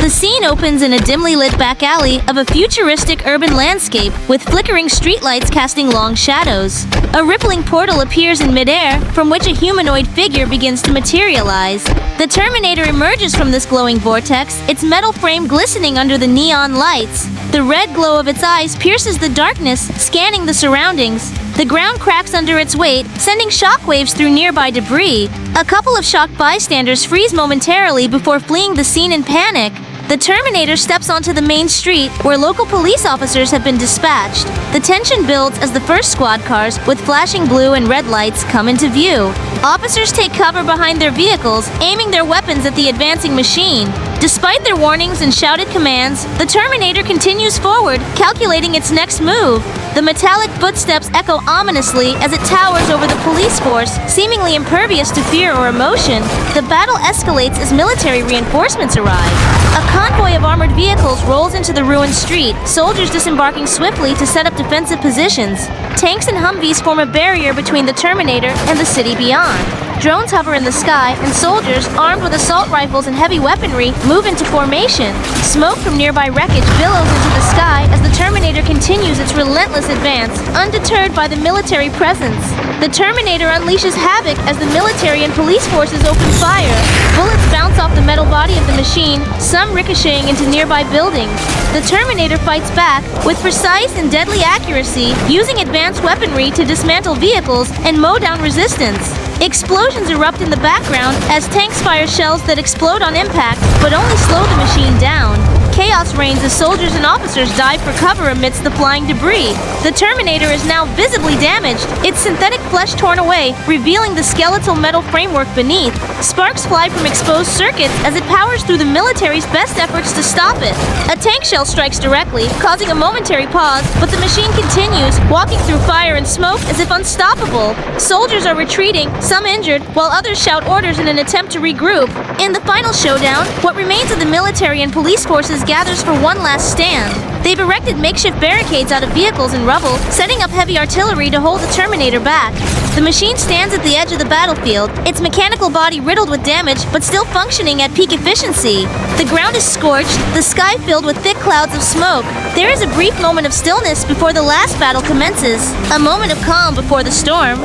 The scene opens in a dimly lit back alley of a futuristic urban landscape with flickering streetlights casting long shadows. A rippling portal appears in midair from which a humanoid figure begins to materialize. The Terminator emerges from this glowing vortex, its metal frame glistening under the neon lights. The red glow of its eyes pierces the darkness, scanning the surroundings. The ground cracks under its weight, sending shockwaves through nearby debris. A couple of shocked bystanders freeze momentarily before fleeing the scene in panic. The Terminator steps onto the main street, where local police officers have been dispatched. The tension builds as the first squad cars, with flashing blue and red lights, come into view. Officers take cover behind their vehicles, aiming their weapons at the advancing machine. Despite their warnings and shouted commands, the Terminator continues forward, calculating its next move. The metallic footsteps echo ominously as it towers over the police force, seemingly impervious to fear or emotion. The battle escalates as military reinforcements arrive. A convoy of armored vehicles rolls into the ruined street, soldiers disembarking swiftly to set up defensive positions. Tanks and Humvees form a barrier between the Terminator and the city beyond. Drones hover in the sky, and soldiers, armed with assault rifles and heavy weaponry, move into formation. Smoke from nearby wreckage billows into the sky as the Terminator continues its relentless advance, undeterred by the military presence. The Terminator unleashes havoc as the military and police forces open fire. Bullets bounce off the metal body of the machine, some ricocheting into nearby buildings. The Terminator fights back with precise and deadly accuracy, using advanced weaponry to dismantle vehicles and mow down resistance. Explosions erupt in the background as tanks fire shells that explode on impact, but only slow the machine down. Chaos reigns as soldiers and officers dive for cover amidst the flying debris. The Terminator is now visibly damaged, its synthetic flesh torn away, revealing the skeletal metal framework beneath. Sparks fly from exposed circuits as it powers through the military's best efforts to stop it. A tank shell strikes directly, causing a momentary pause, but the machine continues, walking through fire and smoke as if unstoppable. Soldiers are retreating, some injured, while others shout orders in an attempt to regroup. In the final showdown, what remains of the military and police forces gathers for one last stand. They've erected makeshift barricades out of vehicles and rubble, setting up heavy artillery to hold the Terminator back. The machine stands at the edge of the battlefield, its mechanical body riddled with damage, but still functioning at peak efficiency. The ground is scorched, the sky filled with thick clouds of smoke. There is a brief moment of stillness before the last battle commences, a moment of calm before the storm.